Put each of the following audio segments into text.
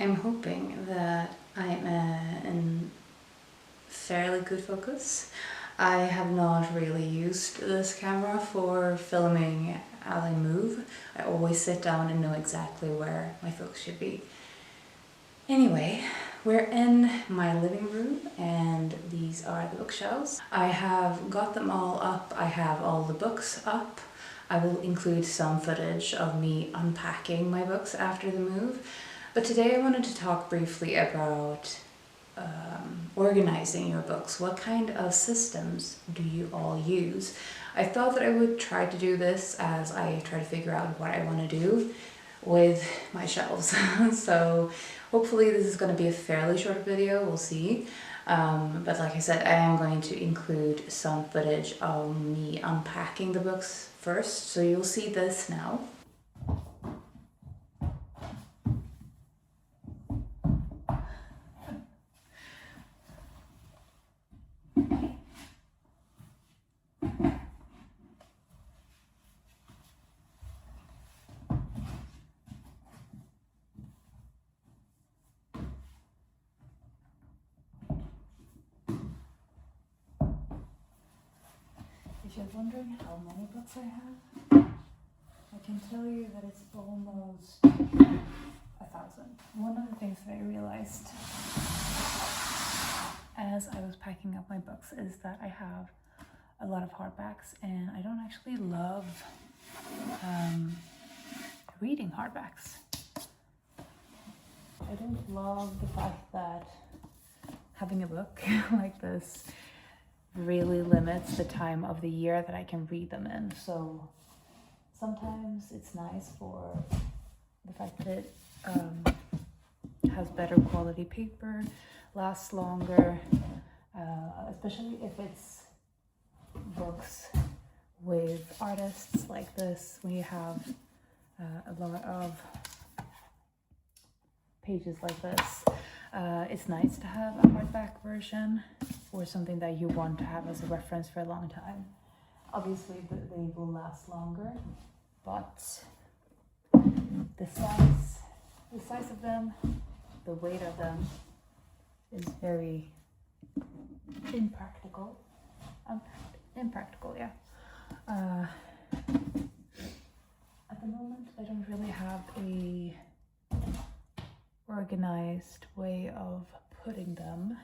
I'm hoping that I'm in fairly good focus. I have not really used this camera for filming as I move. I always sit down and know exactly where my focus should be. Anyway, we're in my living room and these are the bookshelves. I have got them all up. I have all the books up. I will include some footage of me unpacking my books after the move. But today I wanted to talk briefly about organizing your books. What kind of systems do you all use? I thought that I would try to do this as I try to figure out what I want to do with my shelves. So hopefully this is going to be a fairly short video, we'll see. But like I said, I am going to include some footage of me unpacking the books first, so you'll see this now. If you're wondering how many books I have, I can tell you that it's almost 1,000. One of the things that I realized as I was packing up my books is that I have a lot of hardbacks and I don't actually love reading hardbacks. I don't love the fact that having a book like this really limits the time of the year that I can read them in. So sometimes it's nice for the fact that it has better quality paper, lasts longer, especially if it's books with artists like this, when you have a lot of pages like this. It's nice to have a hardback version or something that you want to have as a reference for a long time. Obviously they will last longer, but the size of them, the weight of them is very impractical. Impractical, yeah. At the moment, I don't really have a organized way of putting them.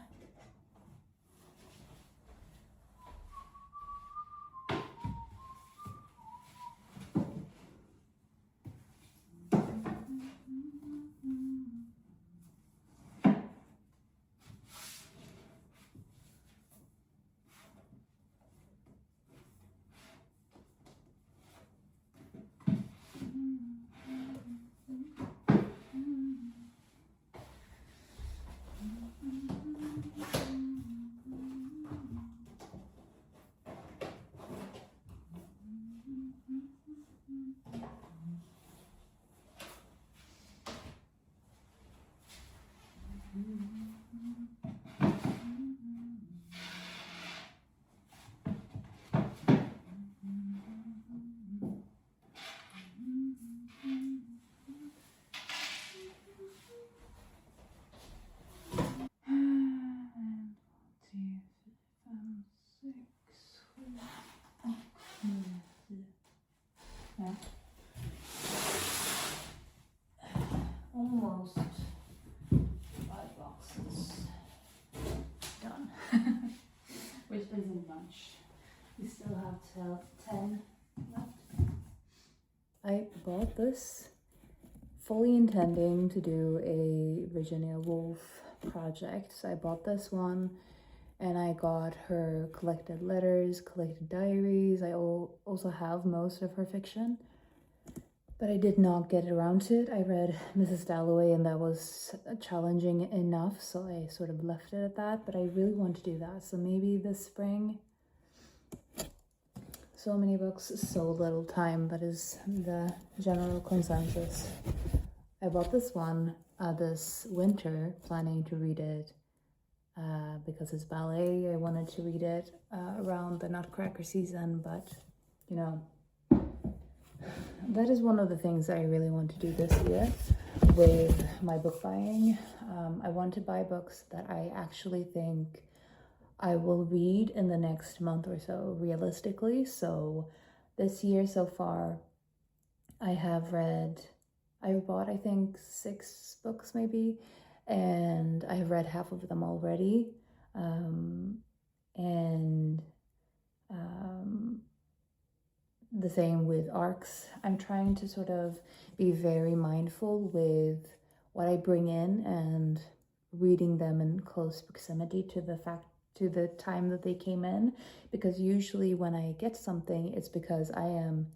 Almost 5 boxes done, which isn't much. We still have 10 left. I bought this fully intending to do a Virginia Woolf project. So I bought this one and I got her collected letters, collected diaries. I also have most of her fiction, but I did not get around to it. I read Mrs. Dalloway and that was challenging enough, so I sort of left it at that, but I really want to do that. So maybe this spring. So many books, so little time, that is the general consensus. I bought this one this winter, planning to read it because it's ballet. I wanted to read it around the Nutcracker season, but you know, that is one of the things that I really want to do this year. with my book buying. I want to buy books that I actually think I will read in the next month or so, realistically. So this year so far, I've bought, I think, 6 books maybe, and I have read half of them already. And the same with arcs. I'm trying to sort of be very mindful with what I bring in and reading them in close proximity to the time that they came in, because usually when I get something, it's because I'm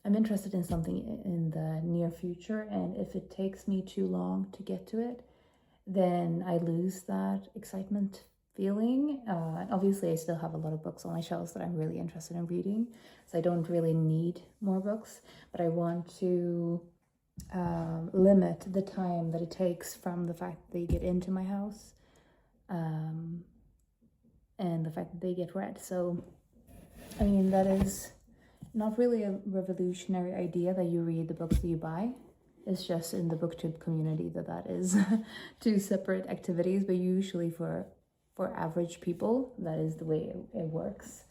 interested in something in the near future, and if it takes me too long to get to it, then I lose that excitement feeling. And obviously I still have a lot of books on my shelves that I'm really interested in reading, so I don't really need more books, but I want to limit the time that it takes from the fact that they get into my house and the fact that they get read. So I mean, that is not really a revolutionary idea that you read the books that you buy. It's just in the booktube community that is 2 separate activities, but usually for average people, that is the way it works.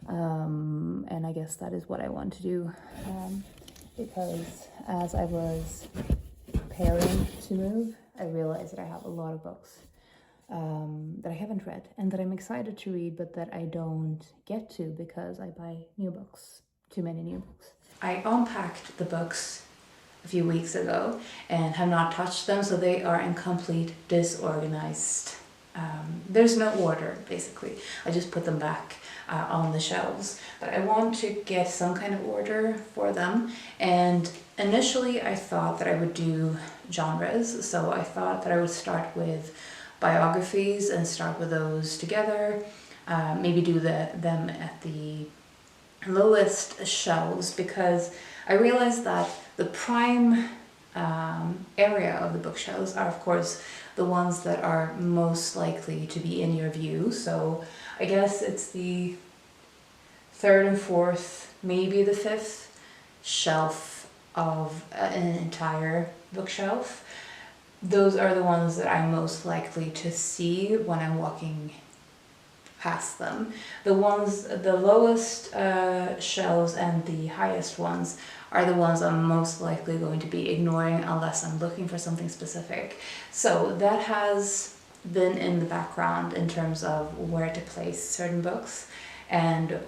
And I guess that is what I want to do, because as I was preparing to move, I realized that I have a lot of books that I haven't read and that I'm excited to read, but that I don't get to because I buy new books, too many new books. I unpacked the books a few weeks ago and have not touched them, so they are in complete disorganized. There's no order, basically. I just put them back on the shelves, but I want to get some kind of order for them. And initially I thought that I would do genres, so I thought that I would start with biographies and start with those together, maybe do them at the lowest shelves, because I realized that the prime area of the bookshelves are, of course, the ones that are most likely to be in your view. So I guess it's the 3rd and 4th, maybe the 5th shelf of an entire bookshelf. Those are the ones that I'm most likely to see when I'm walking past them. The lowest shelves and the highest ones are the ones I'm most likely going to be ignoring unless I'm looking for something specific. So that has been in the background in terms of where to place certain books and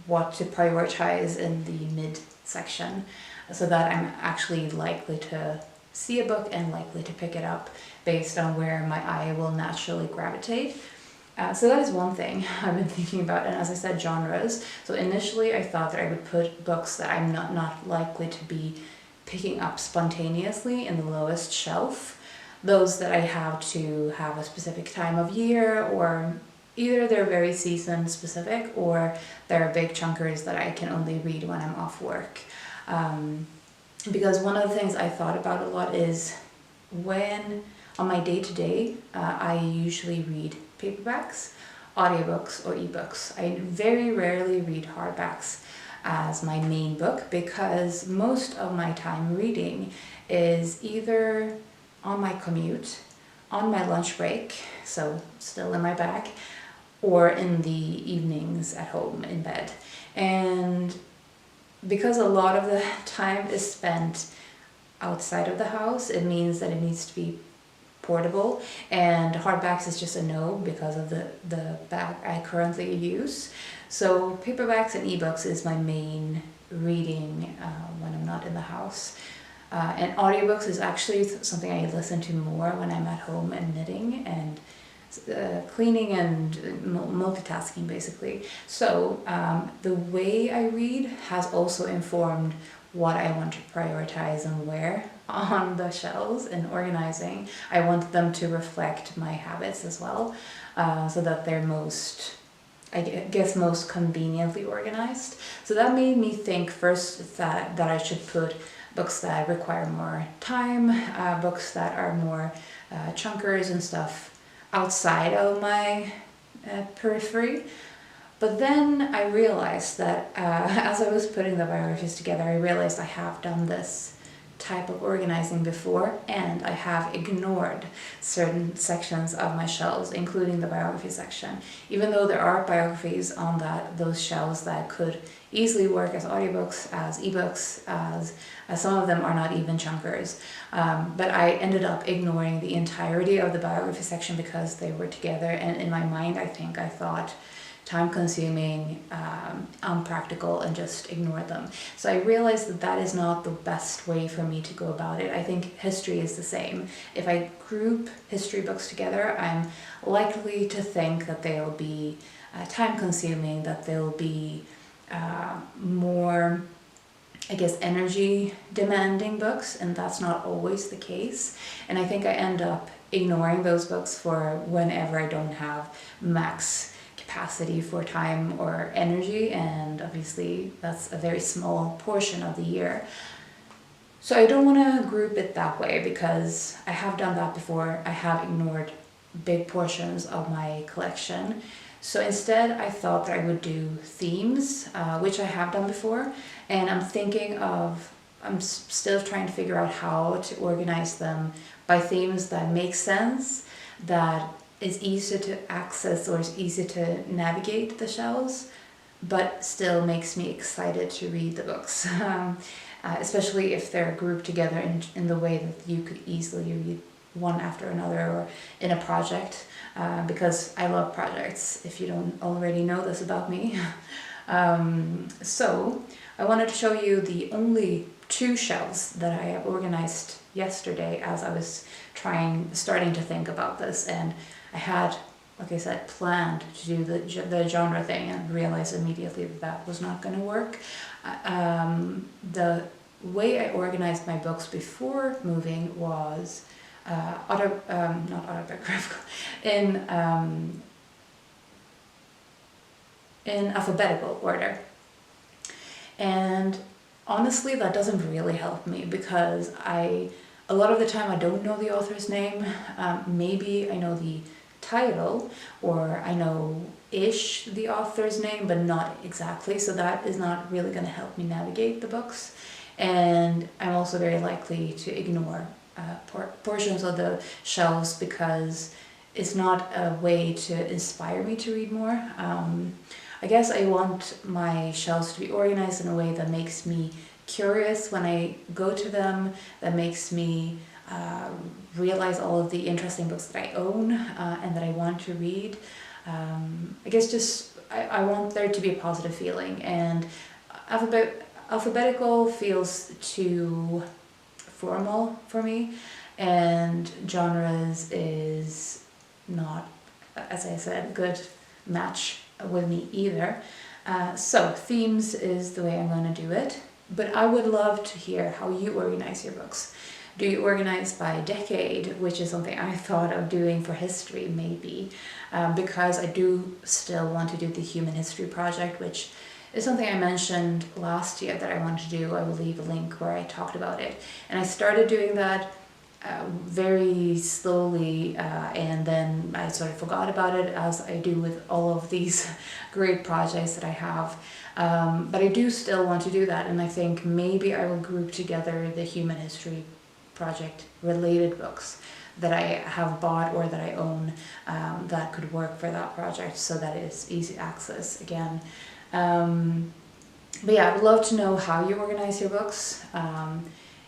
what to prioritize in the mid section, so that I'm actually likely to see a book and likely to pick it up based on where my eye will naturally gravitate. So that is one thing I've been thinking about, and as I said, genres. So initially I thought that I would put books that I'm not likely to be picking up spontaneously in the lowest shelf, those that I have to have a specific time of year, or either they're very season specific or they're big chunkers that I can only read when I'm off work. Because one of the things I thought about a lot is when on my day-to-day, I usually read paperbacks, audiobooks, or ebooks. I very rarely read hardbacks as my main book, because most of my time reading is either on my commute, on my lunch break, so still in my bag, or in the evenings at home in bed. And because a lot of the time is spent outside of the house, it means that it needs to be portable, and hardbacks is just a no because of the bag I currently use. So paperbacks and ebooks is my main reading when I'm not in the house. And audiobooks is actually something I listen to more when I'm at home and knitting and cleaning and multitasking, basically. So the way I read has also informed what I want to prioritize and where on the shelves and organizing. I want them to reflect my habits as well, so that they're most conveniently organized. So that made me think first that I should put books that require more time, books that are more chunkers and stuff outside of my periphery. But then I realized that as I was putting the biographies together, I realized I have done this type of organizing before, and I have ignored certain sections of my shelves, including the biography section, even though there are biographies on those shelves that could easily work as audiobooks, as ebooks, as some of them are not even chunkers. But I ended up ignoring the entirety of the biography section because they were together, and in my mind I thought time consuming, unpractical, and just ignore them. So I realized that that is not the best way for me to go about it. I think history is the same. If I group history books together, I'm likely to think that they'll be time consuming, that they'll be more, I guess, energy demanding books, and that's not always the case. And I think I end up ignoring those books for whenever I don't have max capacity for time or energy, and obviously that's a very small portion of the year. So I don't want to group it that way because I have done that before. I have ignored big portions of my collection. So instead I thought that I would do themes, which I have done before, and I'm still trying to figure out how to organize them by themes that make sense, that is easy to access or is easy to navigate the shelves, but still makes me excited to read the books. Especially if they're grouped together in the way that you could easily read one after another or in a project, because I love projects, if you don't already know this about me. So I wanted to show you the only 2 shelves that I have organized yesterday as I was starting to think about this, and I had, like I said, planned to do the genre thing and realized immediately that was not going to work. The way I organized my books before moving was not autobiographical, in alphabetical order. And honestly, that doesn't really help me because a lot of the time I don't know the author's name. Maybe I know the title, or I know-ish the author's name, but not exactly. So that is not really going to help me navigate the books. And I'm also very likely to ignore portions of the shelves because it's not a way to inspire me to read more. I guess I want my shelves to be organized in a way that makes me curious when I go to them, that makes me realize all of the interesting books that I own and that I want to read. I guess I want there to be a positive feeling, and alphabetical feels too formal for me, and genres is not, as I said, a good match with me either. So themes is the way I'm going to do it, but I would love to hear how you organize your books. Do you organize by decade, which is something I thought of doing for history maybe, because I do still want to do the Human History Project, which is something I mentioned last year that I want to do. I will leave a link where I talked about it. And I started doing that very slowly, and then I sort of forgot about it, as I do with all of these great projects that I have. But I do still want to do that, and I think maybe I will group together the Human History Project related books that I have bought or that I own that could work for that project, so that it's easy access again. But yeah, I would love to know how you organize your books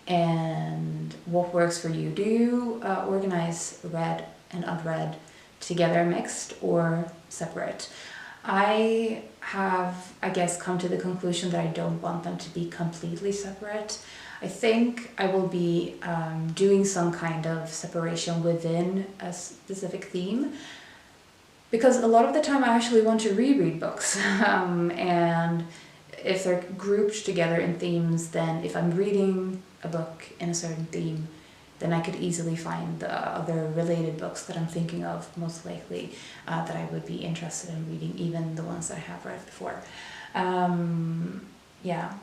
and what works for you. Do you organize read and unread together, mixed, or separate? I have, I guess, come to the conclusion that I don't want them to be completely separate. I think I will be doing some kind of separation within a specific theme, because a lot of the time I actually want to reread books, and if they're grouped together in themes, then if I'm reading a book in a certain theme, then I could easily find the other related books that I'm thinking of, most likely, that I would be interested in reading, even the ones that I have read before. Yeah,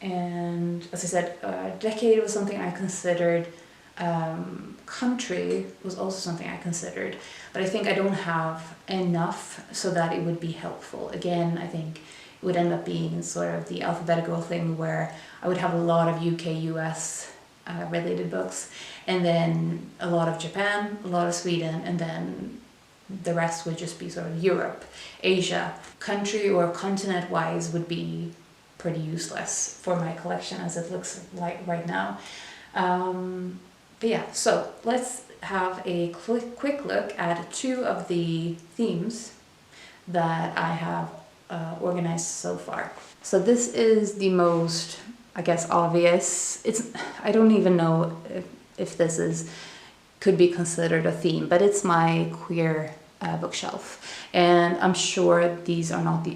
and as I said, decade was something I considered. Country was also something I considered, but I think I don't have enough so that it would be helpful. Again, I think it would end up being sort of the alphabetical thing where I would have a lot of UK, US related books, and then a lot of Japan, a lot of Sweden, and then the rest would just be sort of Europe, Asia. Country or continent wise would be pretty useless for my collection as it looks like right now. But yeah, so let's have a quick look at two of the themes that I have organized so far. So this is the most, I guess, obvious. I don't even know if this could be considered a theme, but it's my queer bookshelf, and I'm sure these are not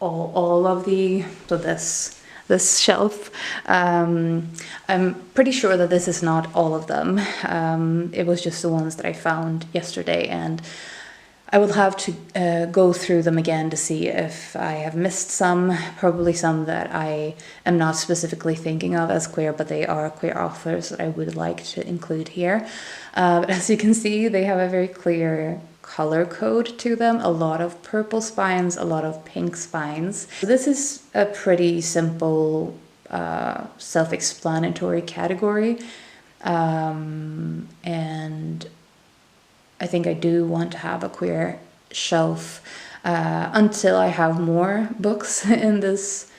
all of the, so this shelf, I'm pretty sure that this is not all of them. It was just the ones that I found yesterday, and I will have to go through them again to see if I have missed some, probably some that I am not specifically thinking of as queer, but they are queer authors that I would like to include here. But as you can see, they have a very clear color code to them, a lot of purple spines, a lot of pink spines. This is a pretty simple, self-explanatory category, and I think I do want to have a queer shelf until I have more books in this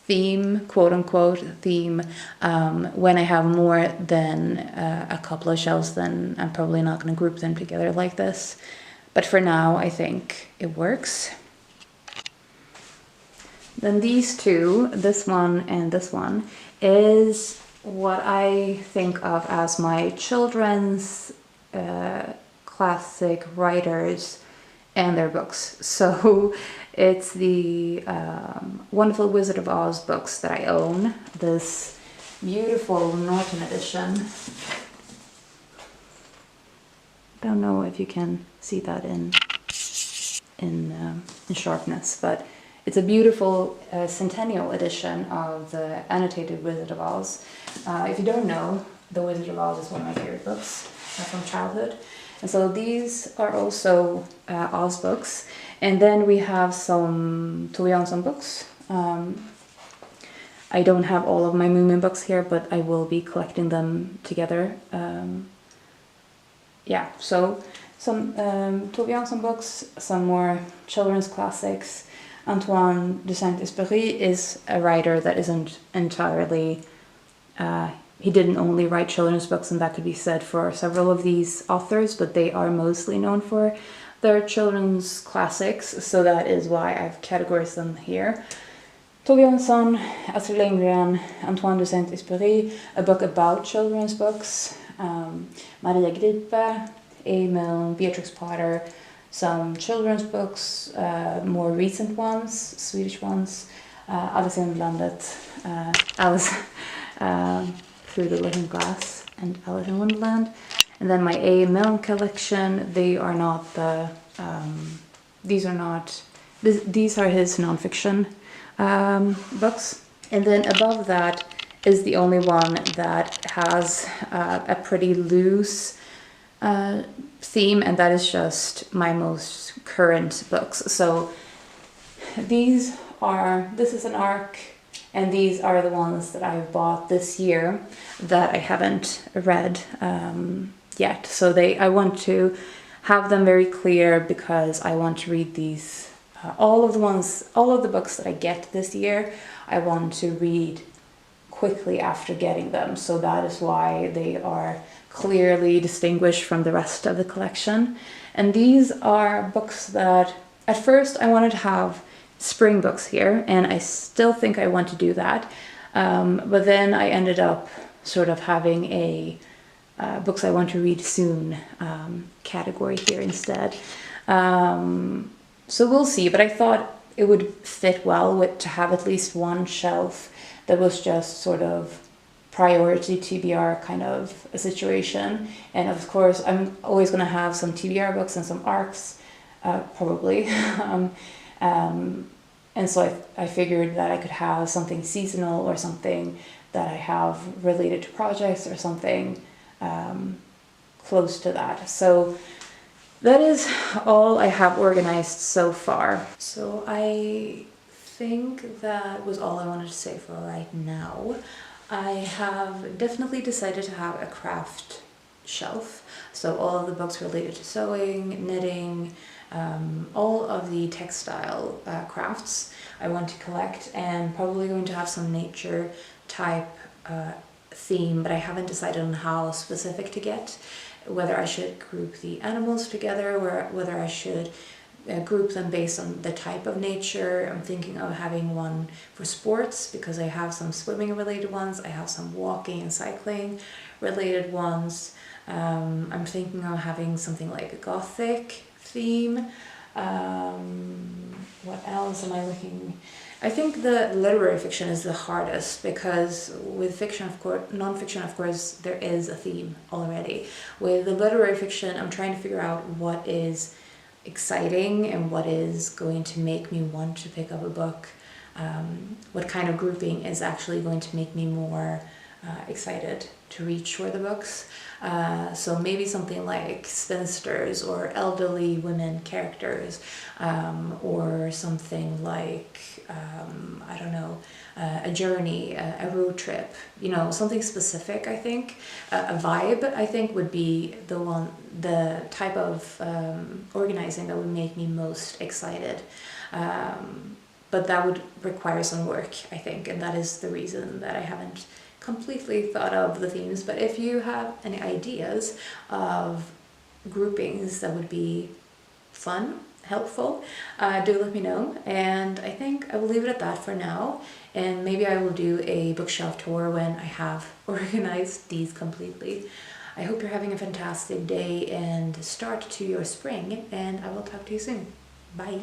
theme, quote-unquote theme. When I have more than a couple of shelves, then I'm probably not going to group them together like this. But for now, I think it works. Then these two, this one and this one, is what I think of as my children's classic writers and their books. So it's the Wonderful Wizard of Oz books that I own. This beautiful Norton edition. Don't know if you can see that in sharpness, but it's a beautiful centennial edition of the annotated Wizard of Oz. If you don't know, The Wizard of Oz is one of my favorite books from childhood. And so these are also Oz books. And then we have some Tove Jansson books. I don't have all of my Moomin books here, but I will be collecting them together. Yeah, so some Tove Jansson books, some more children's classics. Antoine de Saint-Exupéry is a writer that isn't entirely... he didn't only write children's books, and that could be said for several of these authors, but they are mostly known for their children's classics, so that is why I've categorized them here. Tove Jansson, Astrid Lindgren, Antoine de Saint-Exupéry, a book about children's books, Maria Gripe, Emil, Beatrix Potter, some children's books, more recent ones, Swedish ones, Alice in Wonderland, Alice Through the Looking Glass, and Alice in Wonderland. And then my A. Milne collection, these are his nonfiction books. And then above that is the only one that has a pretty loose theme, and that is just my most current books. So this is an ARC, and these are the ones that I've bought this year that I haven't read yet. So I want to have them very clear because I want to read these, all of the books that I get this year, I want to read quickly after getting them. So that is why they are clearly distinguished from the rest of the collection. And these are books that at first I wanted to have spring books here, and I still think I want to do that. But then I ended up sort of having a books I want to read soon category here instead. So we'll see, but I thought it would fit well to have at least one shelf that was just sort of priority TBR kind of a situation. And of course, I'm always going to have some TBR books and some ARCs, probably. And so I figured that I could have something seasonal or something that I have related to projects or something close to that. So that is all I have organized so far. So I think that was all I wanted to say for right now. I have definitely decided to have a craft shelf. So all of the books related to sewing, knitting, all of the textile crafts I want to collect, and probably going to have some nature type theme, but I haven't decided on how specific to get, whether I should group the animals together, or whether I should group them based on the type of nature. I'm thinking of having one for sports because I have some swimming related ones, I have some walking and cycling related ones. I'm thinking of having something like a gothic theme. What else am I looking? I think the literary fiction is the hardest because with fiction, of course, non-fiction, of course, there is a theme already. With the literary fiction, I'm trying to figure out what is exciting and what is going to make me want to pick up a book. What kind of grouping is actually going to make me more excited to reach for the books. So maybe something like spinsters or elderly women characters, or something like, I don't know, a journey, a road trip, you know, something specific. I think a vibe, I think, would be the type of organizing that would make me most excited. But that would require some work, I think, and that is the reason that I haven't completely thought of the themes. But if you have any ideas of groupings that would be fun, helpful, do let me know. And I think I will leave it at that for now, and maybe I will do a bookshelf tour when I have organized these completely. I hope you're having a fantastic day and start to your spring, and I will talk to you soon. Bye.